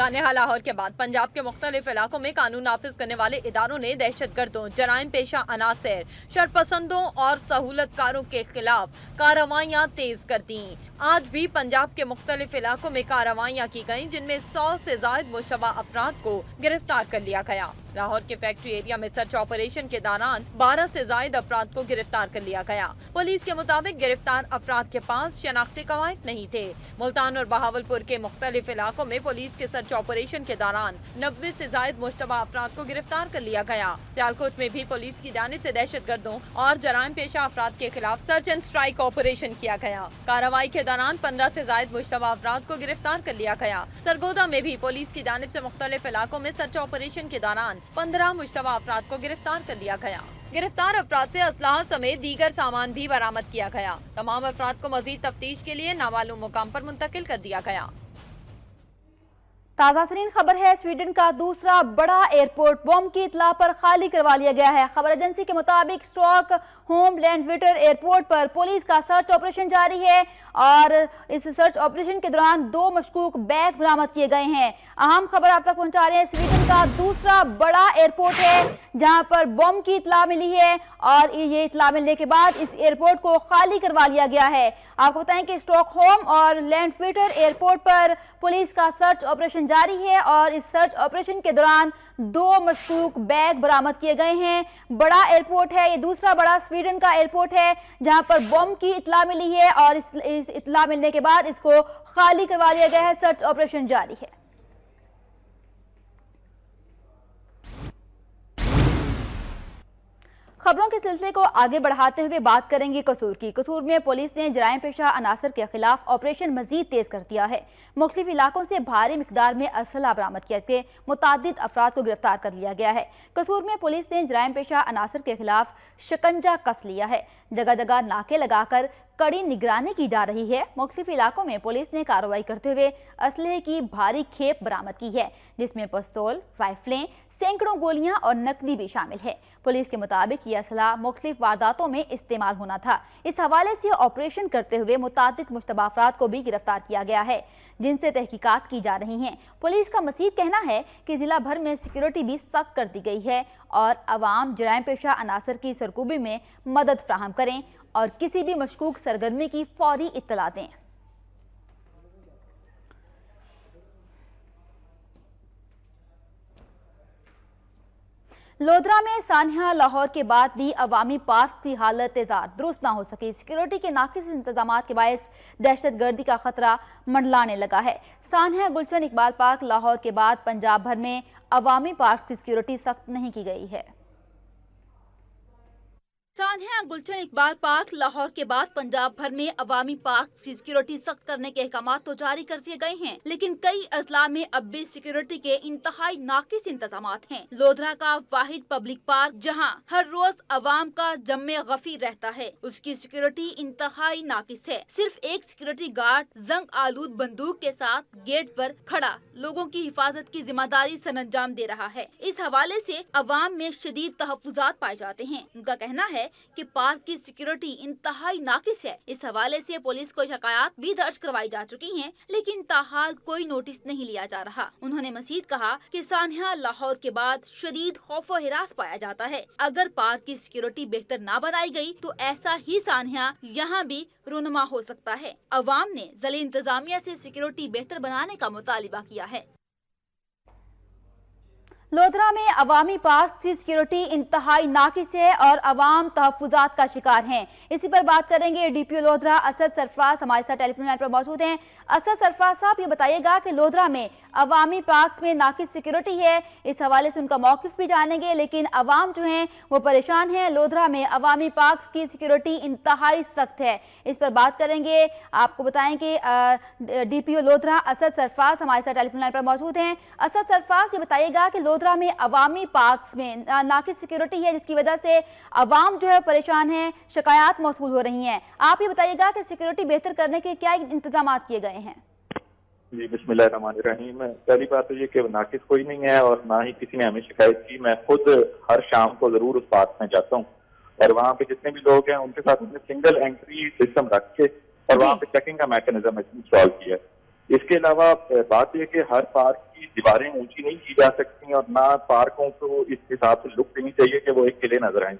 سانحہ لاہور کے بعد پنجاب کے مختلف علاقوں میں قانون نافذ کرنے والے اداروں نے دہشت گردوں، جرائم پیشہ عناصر، شرپسندوں اور سہولت کاروں کے خلاف کارروائیاں تیز کر دیں۔ آج بھی پنجاب کے مختلف علاقوں میں کارروائیاں کی گئیں، جن میں 100 سے زائد مشتبہ افراد کو گرفتار کر لیا گیا۔ لاہور کے فیکٹری ایریا میں سرچ آپریشن کے دوران 12 سے زائد افراد کو گرفتار کر لیا گیا۔ پولیس کے مطابق گرفتار افراد کے پاس شناختی قواعد نہیں تھے۔ ملتان اور بہاولپور کے مختلف علاقوں میں پولیس کے سرچ آپریشن کے دوران 90 سے زائد مشتبہ افراد کو گرفتار کر لیا گیا۔ سیالکوٹ میں بھی پولیس کی جانب سے دہشت گردوں اور جرائم پیشہ افراد کے خلاف سرچ اینڈ اسٹرائک آپریشن کیا گیا۔ کارروائی کے دوران 15 سے زائد مشتبہ افراد کو گرفتار کر لیا گیا۔ سرگودا میں بھی پولیس کی جانب سے مختلف علاقوں میں سرچ آپریشن کے دوران 15 مشتبہ افراد کو گرفتار کر لیا گیا۔ گرفتار افراد سے اسلحہ سمیت دیگر سامان بھی برآمد کیا گیا۔ تمام افراد کو مزید تفتیش کے لیے نامعلوم مقام پر منتقل کر دیا گیا۔ تازہ ترین خبر ہے، سویڈن کا دوسرا بڑا ایئرپورٹ بم کی اطلاع پر خالی کروا لیا گیا ہے۔ خبر ایجنسی کے مطابق Stockholm Landvetter airport پر پولیس کا سرچ آپریشن جاری ہے اور اس سرچ آپریشن کے دوران 2 مشکوک بیگ برآمد کیے گئے ہیں۔ اہم خبر آپ تک پہنچا رہے ہیں، سویڈن کا دوسرا بڑا ایئرپورٹ ہے جہاں پر بم کی اطلاع ملی ہے اور یہ اطلاع ملنے کے بعد اس ایئرپورٹ کو خالی کروا لیا گیا ہے۔ آپ کو بتائیں کہ اسٹاک ہوم اور لینڈ ویٹر ایئرپورٹ پر پولیس کا سرچ آپریشن جاری ہے اور اس سرچ آپریشن کے دوران 2 مشکوک بیگ برآمد کیے گئے ہیں۔ بڑا ایئرپورٹ ہے، یہ دوسرا بڑا سویڈن کا ایئرپورٹ ہے جہاں پر بم کی اطلاع ملی ہے اور اس اطلاع ملنے کے بعد اس کو خالی کروا لیا گیا ہے، سرچ آپریشن جاری ہے۔ خبروں کے سلسلے کو آگے بڑھاتے ہوئے بات کریں گے قصور کی۔ قصور میں پولیس نے جرائم پیشہ عناصر کے خلاف آپریشن مزید تیز کر دیا ہے۔ مختلف علاقوں سے بھاری مقدار میں اسلحہ برآمد کر کے متعدد افراد کو گرفتار کر لیا گیا ہے۔ قصور میں پولیس نے جرائم پیشہ عناصر کے خلاف شکنجہ کس لیا ہے۔ جگہ جگہ ناکے لگا کر کڑی نگرانی کی جا رہی ہے۔ مختلف علاقوں میں پولیس نے کارروائی کرتے ہوئے اسلحے کی بھاری کھیپ برآمد کی ہے، جس میں پستول، رائفلیں، سینکڑوں گولیاں اور نقدی بھی شامل ہے۔ پولیس کے مطابق یہ اسلحہ مختلف وارداتوں میں استعمال ہونا تھا۔ اس حوالے سے آپریشن کرتے ہوئے متعدد مشتبہ افراد کو بھی گرفتار کیا گیا ہے، جن سے تحقیقات کی جا رہی ہیں۔ پولیس کا مزید کہنا ہے کہ ضلع بھر میں سیکیورٹی بھی سخت کر دی گئی ہے اور عوام جرائم پیشہ عناصر کی سرکوبی میں مدد فراہم کریں اور کسی بھی مشکوک سرگرمی کی فوری اطلاع دیں۔ لودھرا میں سانحہ لاہور کے بعد بھی عوامی پارک کی حالت درست نہ ہو سکی۔ سیکیورٹی کے ناقص انتظامات کے باعث دہشت گردی کا خطرہ منڈلانے لگا ہے۔ سانحہ گلشن اقبال پارک لاہور کے بعد پنجاب بھر میں عوامی پارک کی سیکیورٹی سخت نہیں کی گئی ہے۔ سانحہ گلشن اقبال پارک لاہور کے بعد پنجاب بھر میں عوامی پارک کی سیکیورٹی سخت کرنے کے احکامات تو جاری کر دیے گئے ہیں، لیکن کئی اضلاع میں اب بھی سیکیورٹی کے انتہائی ناقص انتظامات ہیں۔ لودھرا کا واحد پبلک پارک جہاں ہر روز عوام کا جم غفیر رہتا ہے، اس کی سیکیورٹی انتہائی ناقص ہے۔ صرف ایک سیکیورٹی گارڈ زنگ آلود بندوق کے ساتھ گیٹ پر کھڑا لوگوں کی حفاظت کی ذمہ داری سر انجام دے رہا ہے۔ اس حوالے سے عوام میں شدید تحفظات پائے جاتے ہیں۔ ان کا کہنا ہے کہ پارک کی سیکیورٹی انتہائی ناقص ہے۔ اس حوالے سے پولیس کو شکایات بھی درج کروائی جا چکی ہیں، لیکن تاحال کوئی نوٹس نہیں لیا جا رہا۔ انہوں نے مزید کہا کہ سانحہ لاہور کے بعد شدید خوف و ہراس پایا جاتا ہے۔ اگر پارک کی سیکیورٹی بہتر نہ بنائی گئی تو ایسا ہی سانحہ یہاں بھی رونما ہو سکتا ہے۔ عوام نے ضلعی انتظامیہ سے سیکیورٹی بہتر بنانے کا مطالبہ کیا ہے۔ لودھرا میں عوامی پارک کی سیکیورٹی انتہائی ناقص ہے اور عوام تحفظات کا شکار ہیں۔ اسی پر بات کریں گے ڈی پی او لودھرا اسد سرفراز ہمارے ساتھ ٹیلی فون لائن پر موجود ہیں۔ اسد سرفراز صاحب، یہ بتائیے گا کہ لودھرا میں عوامی پارکس میں ناقص سیکیورٹی ہے، اس حوالے سے ان کا موقف بھی جانیں گے، لیکن عوام جو ہیں وہ پریشان ہیں۔ لودھرا میں عوامی پارکس کی سیکیورٹی انتہائی سخت ہے، اس پر بات کریں گے۔ آپ کو بتائیں کہ ڈی پی او لودھرا اسد سرفراز ہمارے ساتھ ٹیلی فون لائن پر موجود ہیں۔ اسد سرفراز، یہ بتائیے گا کہ لودھرا میں عوامی پارکس میں ناقص سیکیورٹی ہے، جس کی وجہ سے عوام جو ہے پریشان ہیں، شکایات موصول ہو رہی ہیں۔ آپ یہ بتائیے گا کہ سیکیورٹی بہتر کرنے کے کیا انتظامات کیے گئے ہیں؟ جی، بسم اللہ الرحمن الرحیم۔ پہلی بات تو یہ کہ ناقص کوئی نہیں ہے اور نہ ہی کسی نے ہمیں شکایت کی۔ میں خود ہر شام کو ضرور اس پارک میں جاتا ہوں اور وہاں پہ جتنے بھی لوگ ہیں ان کے ساتھ سنگل انٹری سسٹم رکھ کے اور وہاں پہ چیکنگ کا میکنزم انسٹال کیا ہے۔ اس کے علاوہ بات یہ کہ ہر پارک کی دیواریں اونچی نہیں کی جا سکتی اور نہ پارکوں کو اس حساب سے لک دینی چاہیے کہ وہ ایک قلعے نظر آئیں.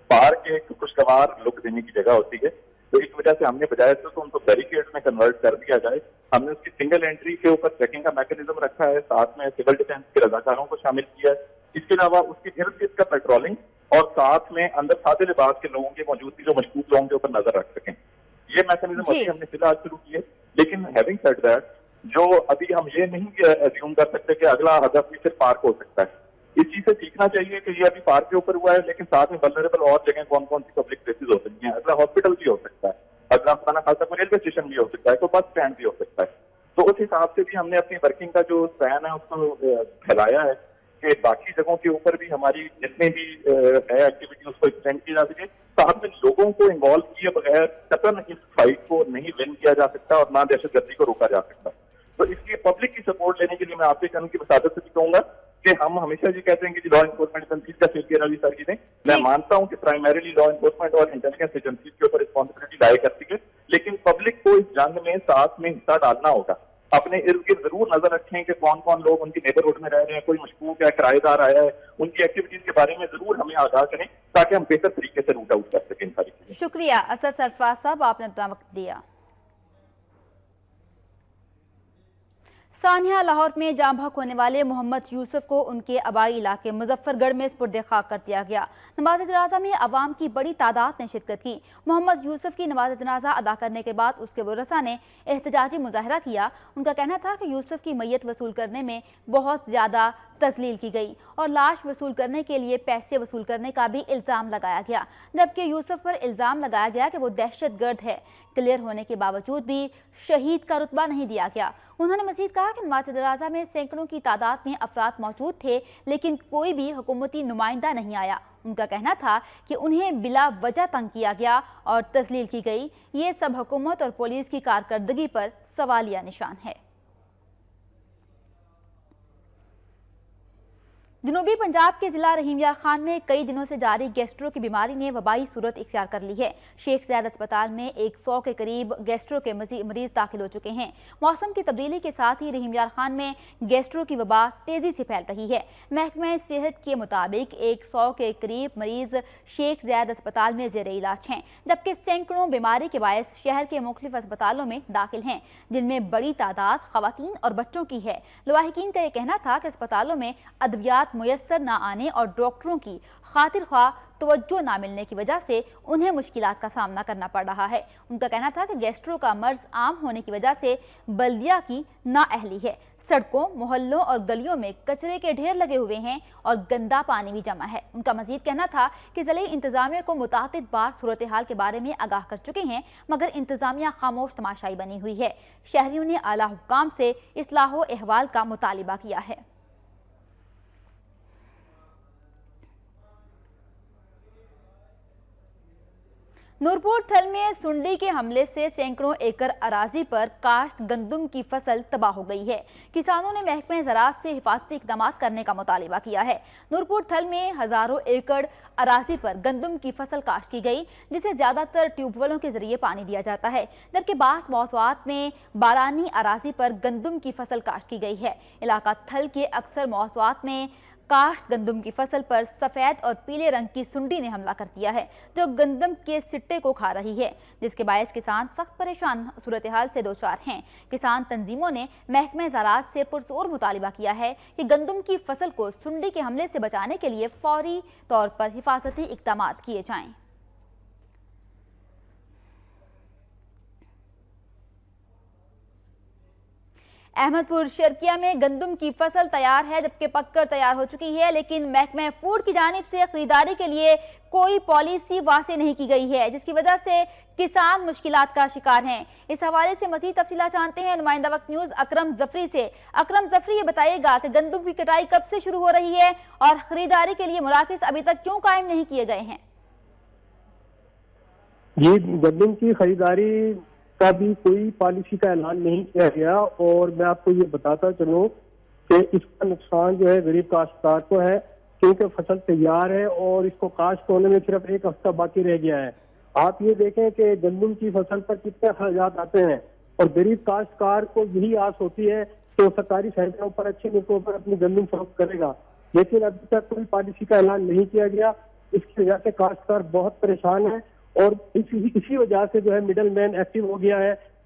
پارک ایک خوشگوار لک دینے کی جگہ ہوتی ہے, تو اس وجہ سے ہم نے بجائے تو ان کو بیریکیڈ میں کنورٹ کر دیا جائے. ہم نے اس کی سنگل انٹری کے اوپر چیکنگ کا میکینزم رکھا ہے, ساتھ میں سول ڈیفینس کے رضاکاروں کو شامل کیا ہے. اس کے علاوہ اس کے ارد گرد کا پیٹرولنگ اور ساتھ میں اندر سادے لباس کے لوگوں کی موجودگی جو مشکوک لوگوں کے اوپر نظر رکھ سکیں. یہ میکینزم ابھی ہم نے فی الحال شروع کی ہے. لیکن ہیونگ سیڈ دیٹ, جو ابھی ہم یہ نہیں ایزیوم کر سکتے کہ اگلا ہدف بھی صرف پارک ہو سکتا ہے. اس چیز سے سیکھنا چاہیے کہ یہ ابھی پارک کے اوپر ہوا ہے, لیکن ساتھ میں ولنریبل اور جگہیں کون کون سی پبلک پلیسز ہو سکتی ہیں. اگلا ہاسپٹل بھی ہو سکتا ہے, اگلا خانہ خاصا کوئی ریلوے اسٹیشن بھی ہو سکتا ہے, کوئی بس اسٹینڈ بھی ہو سکتا ہے. تو اس حساب سے بھی ہم نے اپنی ورکنگ کا جو اسپین ہے اس کو پھیلایا ہے کہ باقی جگہوں کے اوپر بھی ہماری جتنے بھی ہے ایکٹیویٹی اس کو ایکسٹینڈ کی جا سکے. ساتھ میں لوگوں کو انوالو کیے بغیر قطعاً اس فائٹ کو نہیں ون کیا جا سکتا اور نہ دہشت گردی کو روکا جا سکتا. تو اس لیے پبلک کی سپورٹ لینے کے لیے میں آپ کے قانون کی وسادت سے بھی کہوں گا کہ ہم ہمیشہ یہ کہتے ہیں کہ لا انفورسمنٹ ایجنسیز کا فیل والی ساری چیزیں, میں مانتا ہوں کہ پرائمریلی لا انفورسمنٹ اور انٹیلیجنس ایجنسیز کے اوپر رسپانسبلٹی لائے کرتی ہے, لیکن پبلک کو اس جنگ میں ساتھ میں حصہ ڈالنا ہوگا. اپنے ارد گرد ضرور نظر رکھیں کہ کون کون لوگ ان کی نیبرہڈ میں رہ رہے ہیں, کوئی مشکوک ہے, کرایہ دار آیا ہے, ان کی ایکٹیویٹیز کے بارے میں ضرور ہمیں آگاہ کریں تاکہ ہم بہتر طریقے سے روٹ آؤٹ کر سکیں ان ساری چیزیں. شکریہ اسد سرفراز صاحب, آپ نے اپنا وقت دیا. سانحہ لاہور میں جاں بحق ہونے والے محمد یوسف کو ان کے آبائی علاقے مظفر گڑھ میں سپرد خاک کر دیا گیا. نماز جنازہ میں عوام کی بڑی تعداد نے شرکت کی. محمد یوسف کی نماز جنازہ ادا کرنے کے بعد اس کے ورثاء نے احتجاجی مظاہرہ کیا. ان کا کہنا تھا کہ یوسف کی میت وصول کرنے میں بہت زیادہ تذلیل کی گئی اور لاش وصول کرنے کے لیے پیسے وصول کرنے کا بھی الزام لگایا گیا, جبکہ یوسف پر الزام لگایا گیا کہ وہ دہشت گرد ہے. کلیئر ہونے کے باوجود بھی شہید کا رتبہ نہیں دیا گیا. انہوں نے مزید کہا کہ نماز جنازہ میں سینکڑوں کی تعداد میں افراد موجود تھے, لیکن کوئی بھی حکومتی نمائندہ نہیں آیا. ان کا کہنا تھا کہ انہیں بلا وجہ تنگ کیا گیا اور تذلیل کی گئی. یہ سب حکومت اور پولیس کی کارکردگی پر سوالیہ نشان ہے. جنوبی پنجاب کے ضلع رحیم یار خان میں کئی دنوں سے جاری گیسٹرو کی بیماری نے وبائی صورت اختیار کر لی ہے. شیخ زید اسپتال میں 100 کے قریب گیسٹرو کے مریض داخل ہو چکے ہیں. موسم کی تبدیلی کے ساتھ ہی رحیم یار خان میں گیسٹرو کی وبا تیزی سے پھیل رہی ہے. محکمہ صحت کے مطابق 100 کے قریب مریض شیخ زید اسپتال میں زیر علاج ہیں, جبکہ سینکڑوں بیماری کے باعث شہر کے مختلف اسپتالوں میں داخل ہیں, جن میں بڑی تعداد خواتین اور بچوں کی ہے. لواحقین کا یہ کہنا تھا کہ اسپتالوں میں ادویات میسر نہ آنے اور ڈاکٹروں کی خاطر خواہ توجہ نہ ملنے کی وجہ سے انہیں مشکلات کا سامنا کرنا پڑ رہا ہے. ان کا کہنا تھا کہ گیسٹرو کا مرض عام ہونے کی وجہ سے بلدیہ کی نااہلی ہے. سڑکوں, محلوں اور گلیوں میں کچرے کے ڈھیر لگے ہوئے ہیں اور گندا پانی بھی جمع ہے. ان کا مزید کہنا تھا کہ ضلعی انتظامیہ کو متعدد بار صورتحال کے بارے میں آگاہ کر چکے ہیں, مگر انتظامیہ خاموش تماشائی بنی ہوئی ہے. شہریوں نے اعلیٰ حکام سے اصلاح و احوال کا مطالبہ کیا ہے. نورپور تھل میں سنڈی کے حملے سے سینکڑوں ایکڑ اراضی پر کاشت گندم کی فصل تباہ ہو گئی ہے. کسانوں نے محکمہ زراعت سے حفاظتی اقدامات کرنے کا مطالبہ کیا ہے. نورپور تھل میں ہزاروں ایکڑ اراضی پر گندم کی فصل کاشت کی گئی, جسے زیادہ تر ٹیوب ویلوں کے ذریعے پانی دیا جاتا ہے, جبکہ بعض موضوعات میں بارانی اراضی پر گندم کی فصل کاشت کی گئی ہے. علاقہ تھل کے اکثر موضوعات میں کاشت گندم کی فصل پر سفید اور پیلے رنگ کی سنڈی نے حملہ کر دیا ہے, جو گندم کے سٹے کو کھا رہی ہے, جس کے باعث کسان سخت پریشان صورتحال سے دوچار ہیں. کسان تنظیموں نے محکمہ زراعت سے پرزور مطالبہ کیا ہے کہ گندم کی فصل کو سنڈی کے حملے سے بچانے کے لیے فوری طور پر حفاظتی اقدامات کیے جائیں. احمد پور شرکیہ میں گندم کی فصل تیار ہے, جبکہ پک کر تیار ہو چکی ہے, لیکن محکمہ فوڈ کی جانب سے خریداری کے لیے کوئی پالیسی واضح نہیں کی گئی ہے, جس کی وجہ سے کسان مشکلات کا شکار ہیں. اس حوالے سے مزید تفصیلات جانتے ہیں نمائندہ وقت نیوز اکرم ظفری سے. اکرم ظفری, یہ بتائیے گا کہ گندم کی کٹائی کب سے شروع ہو رہی ہے اور خریداری کے لیے مراکز ابھی تک کیوں قائم نہیں کیے گئے ہیں؟ یہ گندم کی خریداری کا بھی کوئی پالیسی کا اعلان نہیں کیا گیا, اور میں آپ کو یہ بتاتا چلوں کہ اس کا نقصان جو ہے غریب کاشتکار کو ہے, کیونکہ فصل تیار ہے اور اس کو کاشت ہونے میں صرف 1 ہفتہ باقی رہ گیا ہے. آپ یہ دیکھیں کہ گندم کی فصل پر کتنے اخراجات آتے ہیں. اور غریب کاشتکار کو یہی آس ہوتی ہے کہ وہ سرکاری سینٹروں پر اچھے موقعوں پر اپنی گندم فروخت کرے گا، لیکن ابھی تک کوئی پالیسی کا اعلان نہیں کیا گیا۔ اس کی وجہ سے کاشتکار بہت پریشان ہے، اور اسی وجہ سے جو ہے مڈل مین ایکٹیو ہو گیا ہے،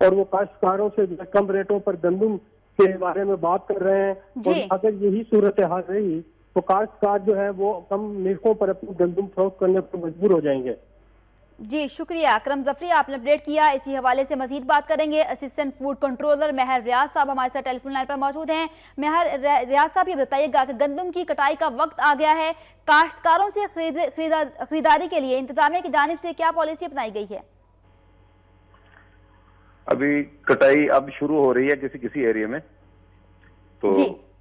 اور وہ کاشتکاروں سے کم ریٹوں پر گندم کے بارے میں بات کر رہے ہیں۔ اور اگر یہی صورتحال رہی تو کاشتکار جو ہے وہ کم نرخوں پر اپنی گندم فروخت کرنے پر مجبور ہو جائیں گے۔ جی شکریہ اکرم ظفری، آپ نے اپڈیٹ کیا۔ اسی حوالے سے مزید بات کریں گے۔ اسسٹنٹ فوڈ کنٹرولر مہر ریاض صاحب ہمارے ساتھ ٹیلی فون لائن پر موجود ہیں۔ مہر ریاض صاحب، یہ بتائیے گا کہ گندم کی کٹائی کا وقت آ گیا ہے، کاشتکاروں سے خریداری کے لیے انتظامیہ کی جانب سے کیا پالیسی اپنائی گئی ہے؟ ابھی کٹائی اب شروع ہو رہی ہے کسی ایریا میں، تو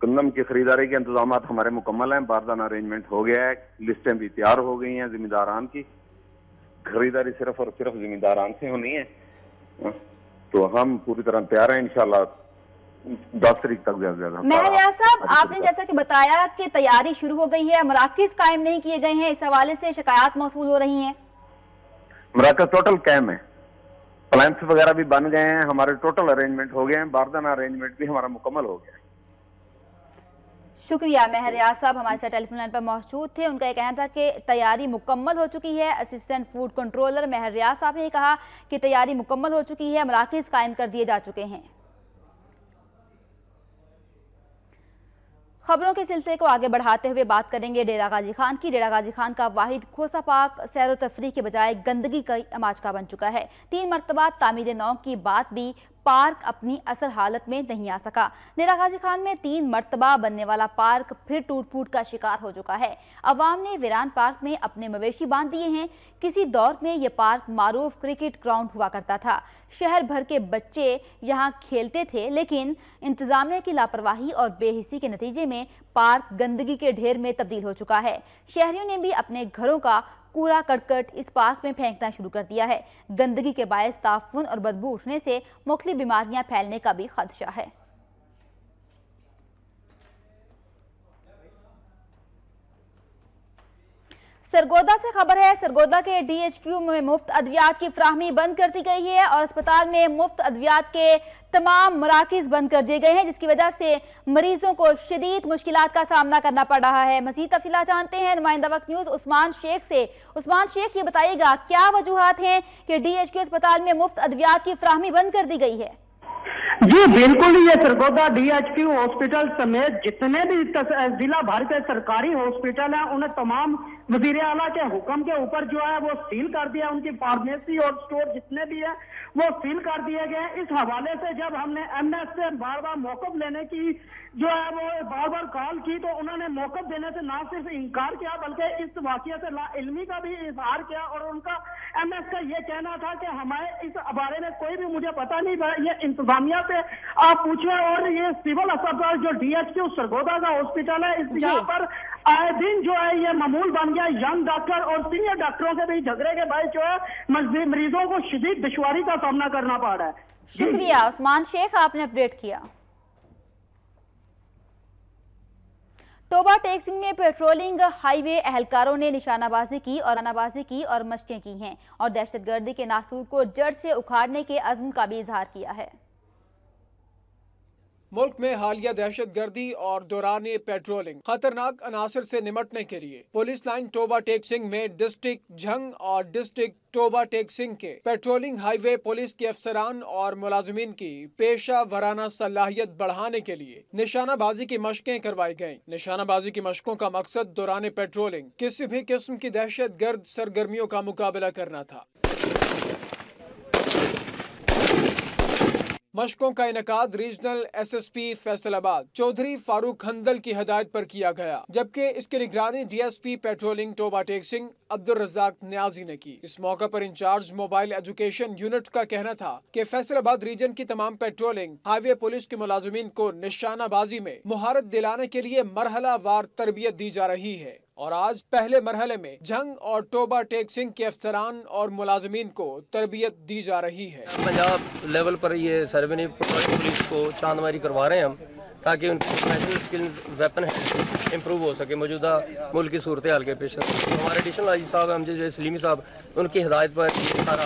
گندم کی خریداری کے انتظامات ہمارے مکمل ہیں، باردانہ ارینجمنٹ ہو گیا ہے، لسٹیں بھی تیار ہو گئی ہیں ذمہ داران کی۔ خریداری صرف اور صرف ذمہ داران سے ہونی ہے، تو ہم پوری طرح تیار ہیں انشاءاللہ 10 تاریخ تک زیادہ زیادہ۔ مہر ریاض صاحب، آپ نے جیسا کہ بتایا کہ تیاری شروع ہو گئی ہے، مراکز قائم نہیں کیے گئے ہیں، اس حوالے سے شکایات موصول ہو رہی ہیں؟ مراکز ٹوٹل قائم ہے، پلانٹس وغیرہ بھی بن گئے ہیں، ہمارے ٹوٹل ارینجمنٹ ہو گئے ہیں، باردانہ ارینجمنٹ بھی ہمارا مکمل ہو گیا ہے۔ شکریہ مہر ریاض صاحب ہمارے ساتھ ٹیلی فون لائن پر موجود تھے۔ ان کا یہ کہنا تھا کہ تیاری مکمل ہو چکی ہے۔ اسسٹنٹ فوڈ کنٹرولر مہر ریاض صاحب نے کہا کہ تیاری مکمل ہو چکی ہے، مراکز قائم کر دیے جا چکے ہیں۔ خبروں کے سلسلے کو آگے بڑھاتے ہوئے بات کریں گے ڈیرہ غازی خان کی۔ ڈیرہ غازی خان کا واحد کھوسا پارک سیر و تفریح کے بجائے گندگی کا اماچکا بن چکا ہے۔ 3 مرتبہ تعمیر نو کی بعد بھی پارک اپنی اصل حالت میں نہیں آ سکا۔ ڈیرہ غازی خان میں 3 مرتبہ بننے والا پارک پھر ٹوٹ پھوٹ کا شکار ہو چکا ہے۔ عوام نے ویران پارک میں اپنے مویشی باندھ دیے ہیں۔ کسی دور میں یہ پارک معروف کرکٹ گراؤنڈ ہوا کرتا تھا، شہر بھر کے بچے یہاں کھیلتے تھے، لیکن انتظامیہ کی لاپرواہی اور بے حسی کے نتیجے میں پارک گندگی کے ڈھیر میں تبدیل ہو چکا ہے۔ شہریوں نے بھی اپنے گھروں کا کوڑا کرکٹ اس پارک میں پھینکنا شروع کر دیا ہے۔ گندگی کے باعث تعفن اور بدبو اٹھنے سے مختلف بیماریاں پھیلنے کا بھی خدشہ ہے۔ سرگودا سے خبر ہے، سرگودا کے ڈی ایچ کیو میں مفت ادویات کی فراہمی بند کر دی گئی ہے اور اسپتال میں مفت ادویات کے تمام مراکز بند کر دیے گئے ہیں، جس کی وجہ سے مریضوں کو شدید مشکلات کا سامنا کرنا پڑ رہا ہے۔ مزید تفصیلات جانتے ہیں نمائندہ وقت نیوز عثمان شیخ سے۔ عثمان شیخ، یہ بتائیے گا کیا وجوہات ہیں کہ ڈی ایچ کیو اسپتال میں مفت ادویات کی فراہمی بند کر دی گئی ہے؟ جی بالکل، یہ Sargodha D H Q hospital سمیت جتنے بھی ضلع بھر کے سرکاری ہاسپٹل ہیں انہیں تمام وزیر اعلیٰ کے حکم کے اوپر جو ہے وہ سیل کر دیا، ان کی فارمیسی اور سٹور جتنے بھی ہیں وہ سیل کر دیے گئے ہیں۔ اس حوالے سے جب ہم نے ایم ایس سے بار بار موقف لینے کی جو ہے وہ بار بار کال کی تو انہوں نے موقف دینے سے نہ صرف انکار کیا بلکہ اس واقعے سے لا علمی کا بھی اظہار کیا، اور ان کا ایم ایس کا یہ کہنا تھا کہ ہمیں اس بارے میں کوئی بھی مجھے پتہ نہیں، یہ انتظامیہ سے آپ پوچھیں۔ اور یہ سول اسپتال جو ڈی ایچ کیو سرگودا کا ہاسپٹل ہے، اس یہاں پر آئے دن جو ہے یہ معمول بن گیا، ینگ ڈاکٹر اور سینئر ڈاکٹروں کے بھی جھگڑے کے باعث جو ہے مریضوں کو شدید دشواری کا سامنا کرنا پڑ رہا ہے۔ شکریہ عثمان شیخ، آپ نے اپڈیٹ کیا۔ توبہ ٹیک سنگھ میں پیٹرولنگ ہائی وے اہلکاروں نے نشانہ بازی کی اور مشقیں کی ہیں اور دہشت گردی کے ناسور کو جڑ سے اکھاڑنے کے عزم کا بھی اظہار کیا ہے۔ ملک میں حالیہ دہشت گردی اور دوران پیٹرولنگ خطرناک عناصر سے نمٹنے کے لیے پولیس لائن توبہ ٹیک سنگھ میں ڈسٹرکٹ جھنگ اور ڈسٹرکٹ توبہ ٹیک سنگھ کے پیٹرولنگ ہائی وے پولیس کے افسران اور ملازمین کی پیشہ ورانہ صلاحیت بڑھانے کے لیے نشانہ بازی کی مشقیں کروائی گئیں۔ نشانہ بازی کی مشقوں کا مقصد دوران پیٹرولنگ کسی بھی قسم کی دہشت گرد سرگرمیوں کا مقابلہ کرنا تھا۔ مشقوں کا انعقاد regional S S P Faisal آباد چودھری فاروق ہندل کی ہدایت پر کیا گیا، جبکہ اس کی نگرانی ڈی ایس پی پیٹرولنگ توبہ ٹیک سنگھ عبدالرزاق نیازی نے کی۔ اس موقع پر انچارج موبائل ایجوکیشن یونٹ کا کہنا تھا کہ فیصل آباد ریجن کی تمام پیٹرولنگ ہائی وے پولیس کے ملازمین کو نشانہ بازی میں مہارت دلانے کے لیے مرحلہ وار تربیت دی جا رہی ہے، اور آج پہلے مرحلے میں جھنگ اور توبہ ٹیک سنگھ کے افسران اور ملازمین کو تربیت دی جا رہی ہے۔ پنجاب لیول پر یہ سربراہی پولیس کو چاند ماری کروا رہے ہیں ہم، تاکہ ان کی پروفیشنل سکلز ویپن امپروو ہو سکے موجودہ ملک کی صورتحال کے پیش نظر۔ ہمارے ایڈیشنل آئی جی صاحب ہم جو سلیمی صاحب ان کی ہدایت پر یہ سارا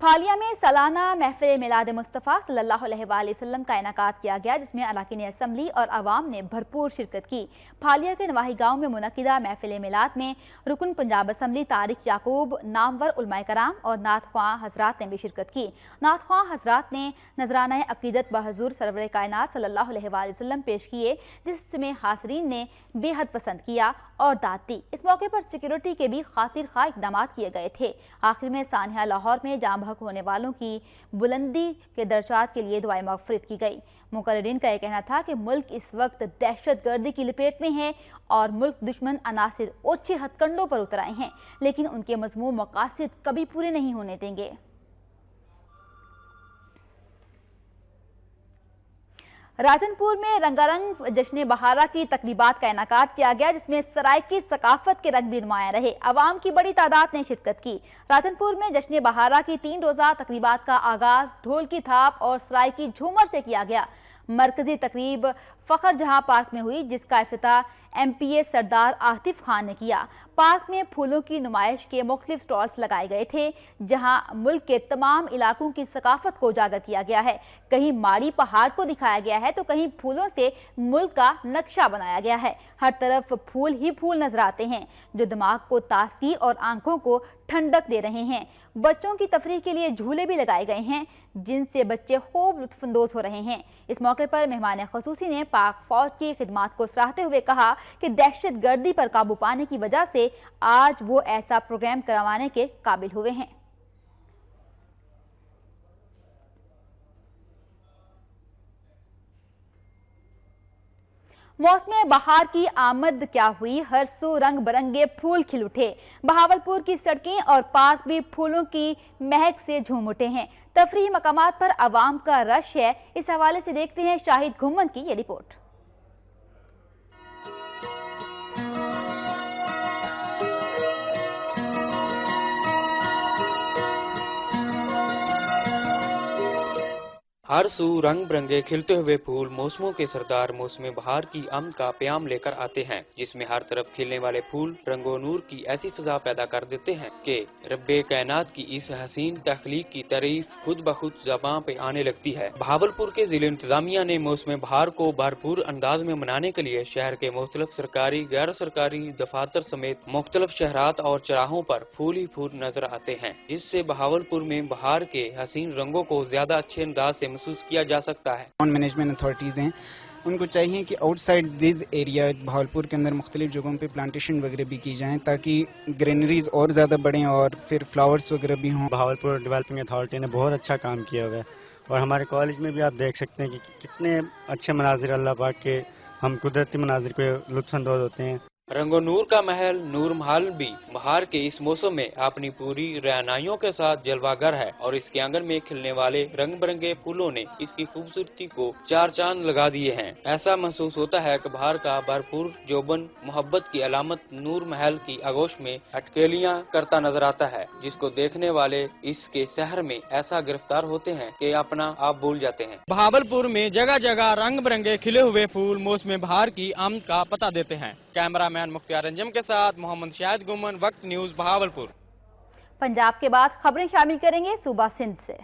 پھالیا میں سالانہ محفل میلاد مصطفیٰ صلی اللہ علیہ وآلہ وسلم کا انعقاد کیا گیا، جس میں اراکین اسمبلی اور عوام نے بھرپور شرکت کی۔ پھالیا کے نواحی گاؤں میں منعقدہ محفل میلاد میں رکن پنجاب اسمبلی طارق یعقوب، نامور علماء کرام اور نعت خواں حضرات نے بھی شرکت کی۔ نعت خواں حضرات نے نذرانہ عقیدت بحضور سرور کائنات صلی اللہ علیہ وآلہ وسلم پیش کیے، جس میں حاضرین نے بے حد پسند کیا اور داد دی۔ اس موقع پر سیکیورٹی کے بھی خاطر خواہ اقدامات کیے گئے تھے۔ آخر میں سانحہ لاہور میں جاں بحق ہونے والوں کی بلندی کے درجات کے لیے دعائے مغفرت کی گئی۔ مقررین کا یہ کہنا تھا کہ ملک اس وقت دہشت گردی کی لپیٹ میں ہے اور ملک دشمن عناصر اوچھے ہتھ کنڈوں پر اتر آئے ہیں، لیکن ان کے مذموم مقاصد کبھی پورے نہیں ہونے دیں گے۔ راجن پور میں رنگارنگ جشن بہارہ کی تقریبات کا انعقاد کیا گیا، جس میں سرائکی ثقافت کے رنگ بھی نمایاں رہے۔ عوام کی بڑی تعداد نے شرکت کی۔ راجن پور میں جشن بہارہ کی 3 روزہ تقریبات کا آغاز ڈھول کی تھاپ اور سرائکی جھومر سے کیا گیا۔ مرکزی تقریب فخر جہاں پارک میں ہوئی، جس کا افتتاح ایم پی اے سردار عاطف خان نے کیا۔ پارک میں پھولوں کی نمائش کے مختلف سٹالز لگائے گئے تھے، جہاں ملک کے تمام علاقوں کی ثقافت کو اجاگر کیا گیا ہے۔ کہیں ماڑی پہاڑ کو دکھایا گیا ہے تو کہیں پھولوں سے ملک کا نقشہ بنایا گیا ہے۔ ہر طرف پھول ہی پھول نظر آتے ہیں، جو دماغ کو تازگی اور آنکھوں کو ٹھنڈک دے رہے ہیں۔ بچوں کی تفریح کے لیے جھولے بھی لگائے گئے ہیں، جن سے بچے خوب لطف اندوز ہو رہے ہیں۔ اس موقع پر مہمان خصوصی نے پاک فوج کی خدمات کو سراہتے ہوئے کہا کہ دہشت گردی پر قابو پانے کی وجہ سے آج وہ ایسا پروگرام کروانے کے قابل ہوئے ہیں۔ موسم بہار کی آمد کیا ہوئی، ہر سو رنگ برنگے پھول کھل اٹھے۔ بہاولپور کی سڑکیں اور پارک بھی پھولوں کی مہک سے جھوم اٹھے ہیں۔ تفریحی مقامات پر عوام کا رش ہے۔ اس حوالے سے دیکھتے ہیں شاہد گھمن کی یہ رپورٹ۔ ہر سو رنگ برنگے کھلتے ہوئے پھول موسموں کے سردار موسم بہار کی آمد کا پیام لے کر آتے ہیں، جس میں ہر طرف کھلنے والے پھول رنگ و نور کی ایسی فضا پیدا کر دیتے ہیں کہ رب کائنات کی اس حسین تخلیق کی تعریف خود بخود زباں پہ آنے لگتی ہے۔ بہاولپور کے ضلع انتظامیہ نے موسم بہار کو بھرپور انداز میں منانے کے لیے شہر کے مختلف سرکاری غیر سرکاری دفاتر سمیت مختلف شہرات اور چراہوں پر پھول ہی پھول نظر آتے ہیں، جس سے بہاولپور میں بہار کے حسین رنگوں کو زیادہ اچھے انداز سے محسوس کیا جا سکتا ہے۔ ٹاؤن مینجمنٹ اتھارٹیز ہیں، ان کو چاہیے کہ out side these area Bahawalpur کے اندر مختلف جگہوں پہ پلانٹیشن وغیرہ بھی کی جائیں تاکہ گرینریز اور زیادہ بڑھیں اور پھر فلاورز وغیرہ بھی ہوں۔ بہاولپور ڈیولپنگ اتھارٹی نے بہت اچھا کام کیا ہوا ہے، اور ہمارے کالج میں بھی آپ دیکھ سکتے ہیں کہ کتنے اچھے مناظر اللہ پاک کے، ہم قدرتی مناظر پہ لطف اندوز ہوتے ہیں۔ رنگ و نور کا محل نور محل بھی بہار کے اس موسم میں اپنی پوری رعنائیوں کے ساتھ جلوہ گر ہے، اور اس کے آنگن میں کھلنے والے رنگ برنگے پھولوں نے اس کی خوبصورتی کو چار چاند لگا دیے ہیں۔ ایسا محسوس ہوتا ہے کہ بہار کا بھرپور جوبن محبت کی علامت نور محل کی آغوش میں اٹکیلیاں کرتا نظر آتا ہے، جس کو دیکھنے والے اس کے سحر میں ایسا گرفتار ہوتے ہیں کہ اپنا آپ بھول جاتے ہیں۔ بہاولپور میں جگہ جگہ رنگ برنگے کھلے ہوئے پھول موسم بہار کی آمد کا پتہ دیتے ہیں۔ کیمرہ مین مختار انجم کے ساتھ محمد شاہد گمن، وقت نیوز بہاولپور۔ پنجاب کے بعد خبریں شامل کریں گے صوبہ سندھ سے۔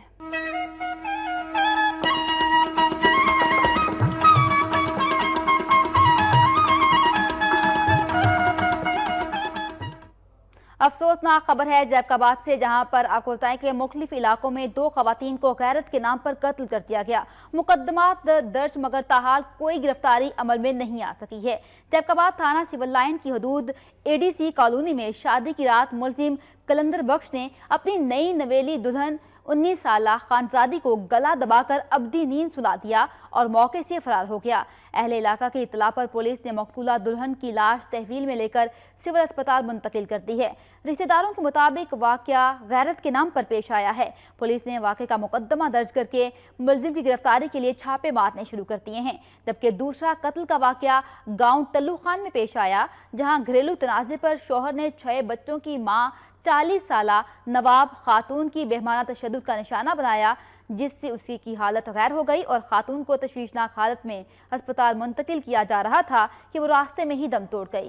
افسوسناک خبر ہے جیکاباد سے، جہاں پر آپ کو بتائیں کہ مختلف علاقوں میں 2 خواتین کو غیرت کے نام پر قتل کر دیا گیا۔ مقدمات درج مگر تاحال کوئی گرفتاری عمل میں نہیں آ سکی ہے۔ جیکاباد تھانہ سول لائن کی حدود اے ڈی سی کالونی میں شادی کی رات ملزم کلندر بخش نے اپنی نئی نویلی دلہن 19 سالہ خانزادی کو گلا دبا کر ابدی نیند سلا دیا اور موقع سے فرار ہو گیا۔ اہل علاقہ کی اطلاع پر پولیس نے مقتولہ دلہن کی لاش تحویل میں لے کر سول اسپتال منتقل کر دی ہے۔ رشتہ داروں کے مطابق واقعہ غیرت کے نام پر پیش آیا ہے۔ پولیس نے واقعے کا مقدمہ درج کر کے ملزم کی گرفتاری کے لیے چھاپے مارنے شروع کر دیے ہیں، جبکہ دوسرا قتل کا واقعہ گاؤں ٹلو خان میں پیش آیا، جہاں گھریلو تنازع پر شوہر نے 6 بچوں کی ماں 40 سالہ نواب خاتون کی بہیمانہ تشدد کا نشانہ بنایا، جس سے اسی کی حالت غیر ہو گئی اور خاتون کو تشویشناک حالت میں ہسپتال منتقل کیا جا رہا تھا کہ وہ راستے میں ہی دم توڑ گئی۔